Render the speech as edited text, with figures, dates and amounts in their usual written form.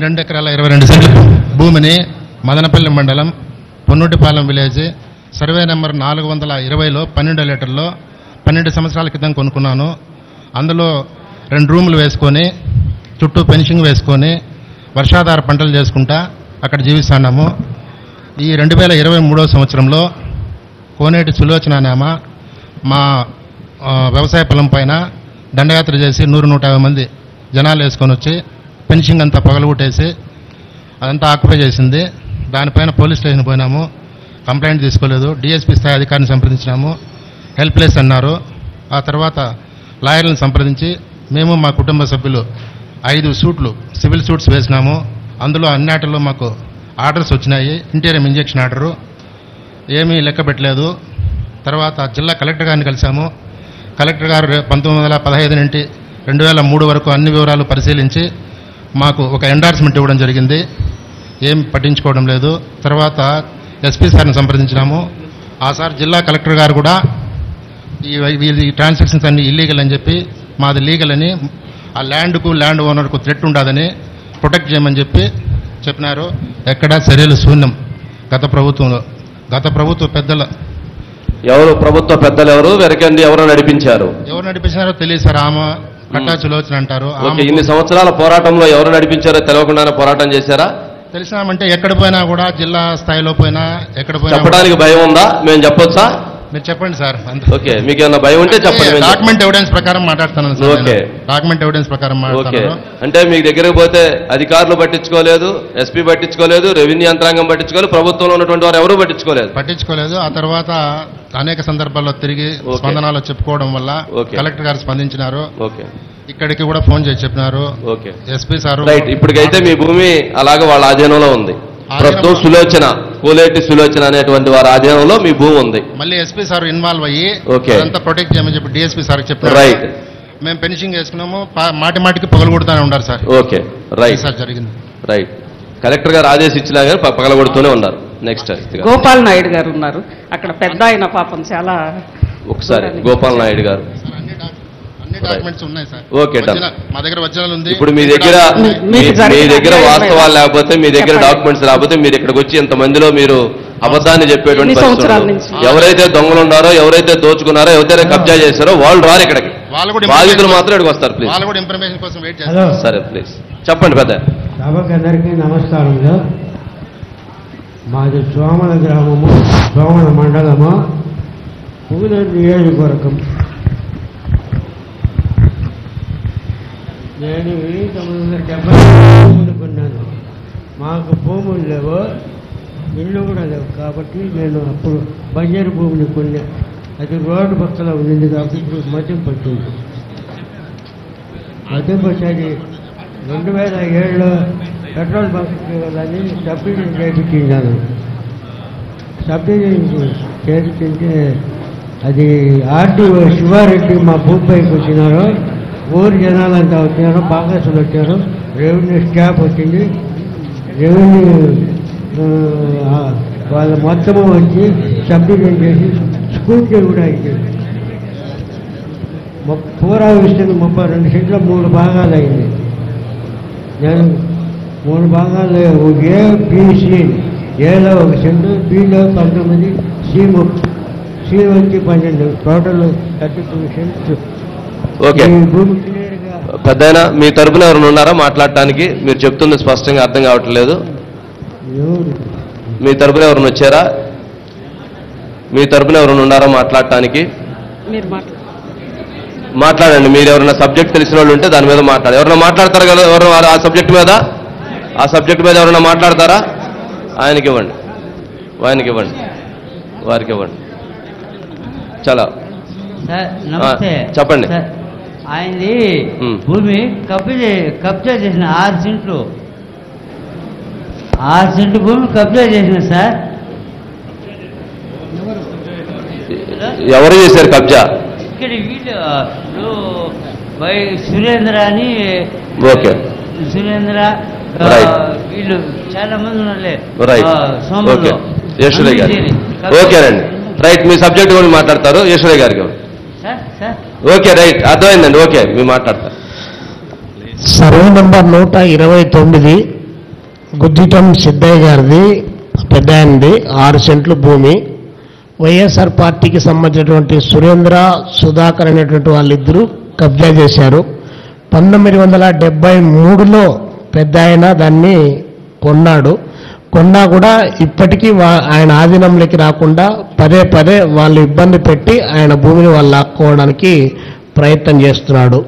2 ఎకరాల 22 సెంట్ల భూమిని మదనపల్లి మండలం పొన్నుటిపాలెం విలేజ్ సర్వే నెంబర్ 420లో 12 లీటర్లో 12 సంవత్సరాల క్రితం కొనుక్కున్నాను. అందులో 2 రూములు వేసుకొని చుట్టూ ఫెన్సింగ్ వేసుకొని వర్షాధార పంటలు చేసుకుంటా అక్కడ జీవిస్తున్నాము. ఈ 2023 సంవత్సరంలో కోనేటి సులోచనానామ మా వ్యవసాయ పొలం పైన దండయాత్ర చేసి 100-150 మంది జనాలు వేసుకొని వచ్చి ఫెన్సింగ్ అంతా పగలగొట్టేసి అదంతా ఆక్యుపై చేసింది. దానిపైన పోలీస్ స్టేషన్ పోయినాము, కంప్లైంట్ తీసుకోలేదు. డిఎస్పీ స్థాయి అధికారిని సంప్రదించినాము, హెల్ప్లెస్ అన్నారు. ఆ తర్వాత లాయర్లను సంప్రదించి మేము మా కుటుంబ సభ్యులు 5 సూట్లు సివిల్ సూట్స్ వేసినాము. అందులో అన్నిటిలో మాకు ఆర్డర్స్ వచ్చినాయి. ఇంటీరియం ఇంజెక్షన్ ఆర్డరు ఏమీ లెక్క పెట్టలేదు. తర్వాత జిల్లా కలెక్టర్ గారిని కలిసాము. కలెక్టర్ గారు 1915 నుండి 2003 వరకు అన్ని వివరాలు పరిశీలించి మాకు ఒక ఎండార్స్మెంట్ ఇవ్వడం జరిగింది. ఏం పట్టించుకోవడం లేదు. తర్వాత ఎస్పీ సార్ని సంప్రదించినాము. ఆ సార్ జిల్లా కలెక్టర్ గారు కూడా ఈ ట్రాన్సాక్షన్స్ అన్ని ఇల్లీగల్ అని చెప్పి మాది లీగల్ అని, ఆ ల్యాండ్ ఓనర్కు థ్రెట్ ఉండదని ప్రొటెక్ట్ చేయమని చెప్పినారు. ఎక్కడా చర్యలు శూన్యం. గత ప్రభుత్వ పెద్దలు వెరకండి ఎవరు నడిపించారో తెలియదు సార్. ఆమె కట్టా సులోచన అంటారు. ఇన్ని సంవత్సరాల పోరాటంలో ఎవరు నడిపించారో తెలియకుండానే పోరాటం చేశారా? తెలిసినామంటే ఎక్కడ పోయినా కూడా జిల్లా స్థాయిలో పోయినా ఎక్కడ పోయినా చెప్పడానికి భయం ఉందా? మేము చెప్పొచ్చా? మీరు చెప్పండి సార్. ఓకే, మీకు ఏమైనా భయం ఉంటే చెప్పండి. డాక్యుమెంట్ ఎవిడెన్స్ ప్రకారం మాట్లాడుతున్నాను. ఓకే, డాక్యుమెంట్ ఎవిడెన్స్ ప్రకారం మాట్లాడుతున్నాను. అంటే మీకు దగ్గరకు పోతే అధికారులు పట్టించుకోలేదు, ఎస్పీ పట్టించుకోలేదు, రెవెన్యూ యంత్రాంగం పట్టించుకోలేదు, ప్రభుత్వంలో ఉన్నటువంటి వారు ఎవరు పట్టించుకోలేదు. ఆ తర్వాత అనేక సందర్భాల్లో తిరిగి స్పందనలో చెప్పుకోవడం వల్ల కలెక్టర్ గారు స్పందించినారు. ఇక్కడికి కూడా ఫోన్ చేసి చెప్పినారు ఎస్పీ సార్. రైట్, ఇప్పటికైతే మీ భూమి అలాగే వాళ్ళ ఆధీనంలో ఉంది. ప్రస్తుతం కోలేటి సులోచన అనేటువంటి వారి ఆధీనంలో మీ భూమి ఉంది. మళ్ళీ ఎస్పీ సార్ ఇన్వాల్వ్ అయ్యి అంతా ప్రొటెక్ట్ చేయమని చెప్పి డిఎస్పీ సార్ చెప్పారు. రైట్, మేము ఫినిషింగ్ చేసుకున్నాము. మాటికి పగలగొడుతూనే ఉన్నారు సార్. ఓకే, రైట్ సార్, జరిగింది. రైట్, కలెక్టర్ గారు ఆదేశించినా కానీ పగలగొడుతూనే ఉన్నారు. నెక్స్ట్ గోపాల్ నాయుడు గారు ఉన్నారు అక్కడ, పెద్ద ఆయన పాపం చాలా. ఒకసారి గోపాల్ నాయుడు గారు. ఓకే, మా దగ్గర ఒరిజినల్ ఉంది. ఇప్పుడు మీ దగ్గర వాస్తవాలు లేకపోతే, మీ దగ్గర డాక్యుమెంట్స్ లేకపోతే మీరు ఇక్కడికి వచ్చి ఇంతమందిలో మీరు అబద్ధాన్ని చెప్పేటువంటి ఎవరైతే దొంగలు ఉన్నారో, ఎవరైతే దోచుకున్నారో, ఎవరైతే కబ్జా చేశారో వాళ్ళు రారు ఇక్కడికి. బాధితులు మాత్రం ఇక్కడికి వస్తారు. ప్లీజ్ ఇన్ఫర్మేషన్ కోసం వెయిట్ చేస్తారు. సరే, ప్లీజ్ చెప్పండి. పెద్ద అందరికీ నమస్కారంలో. మాది సోమల గ్రామము, సోమల మండలము, పువ్వులూరు నియోజకవర్గం. నేను 1970 కొన్నాను. మాకు భూములు లేవు, ఇల్లు కూడా లేవు. కాబట్టి నేను అప్పుడు బంజరు భూమిని కొన్నా. అది రోడ్డు పక్కన ఉండింది కాబట్టి ఇప్పుడు మద్యం పట్టింది. మద్యం పట్టి 2007లో పెట్రోల్ బంక్ అని సబ్సిడీ చేయించాను. సబ్సిడీ చేయించుంటే అది ఆర్డీఓ శివారెడ్డి మా భూమిపైకి వచ్చినారు. ఊరు జనాలంతా వచ్చారు, బాగాసులు వచ్చారు, రెవెన్యూ స్టాఫ్ వచ్చింది. రెవెన్యూ వాళ్ళ మొత్తము వచ్చి సబ్డివిజన్ చేసి స్కూల్కి కూడా అయింది. పూరా విషయం 32 సెంట్లు 3 భాగాలు అయింది. నేను 3 భాగాలు ఏ బీసీ, ఏలో 1 సెంటు, బీలో 19, సి వచ్చి 12, టోటల్ 32 సెంట్స్. ఓకే, పెద్దయినా మీ తరపున ఎవరైనా ఉన్నారా మాట్లాడటానికి? మీరు చెప్తుంది స్పష్టంగా అర్థం కావట్లేదు. మీ తరపున ఎవరైనా వచ్చారా? మీ తరపున ఎవరైనా ఉన్నారా మాట్లాడటానికి? మాట్లాడండి. మీరు ఎవరైనా సబ్జెక్ట్ తెలిసిన వాళ్ళు ఉంటే దాని మీద మాట్లాడారు. ఎవరైనా మాట్లాడతారు కదా? ఎవరు ఆ సబ్జెక్ట్ మీద ఎవరైనా మాట్లాడతారా? ఆయనకి ఇవ్వండి, వారికి ఇవ్వండి. చాలా చెప్పండి. ఆయనది భూమి కబ్జా చేసిన 6 సెంట్లు భూమి కబ్జా చేసిన సార్. ఎవరు చేశారు కబ్జా? ఇక్కడ వీళ్ళు సురేంద్ర అని. ఓకే, సురేంద్ర వీళ్ళు చాలా మంది ఉన్నారులే. యశ్వరయ్య గారు. ఓకేనండి, రైట్. మీ సబ్జెక్ట్ కూడా మాట్లాడతారు యశ్వరయ్య గారికి. ఓకే, రైట్, అర్థమైందండి. ఓకే, మీరు మాట్లాడతారు. సర్వే నెంబర్ 129 గుద్దిటం సిద్ధయ్య గారిది పెద్ద ఆయనది 6 సెంట్లు భూమి. వైఎస్ఆర్ పార్టీకి సంబంధించినటువంటి సురేంద్ర సుధాకర్ అనేటువంటి వాళ్ళిద్దరూ కబ్జా చేశారు. 1973లో పెద్ద ఆయన దాన్ని కొన్నాడు. కొన్నా కూడా ఇప్పటికీ ఆయన ఆధీనంలోకి రాకుండా పదే వాళ్ళు ఇబ్బంది పెట్టి ఆయన భూమిని వాళ్ళు లాక్కోవడానికి ప్రయత్నం చేస్తున్నాడు.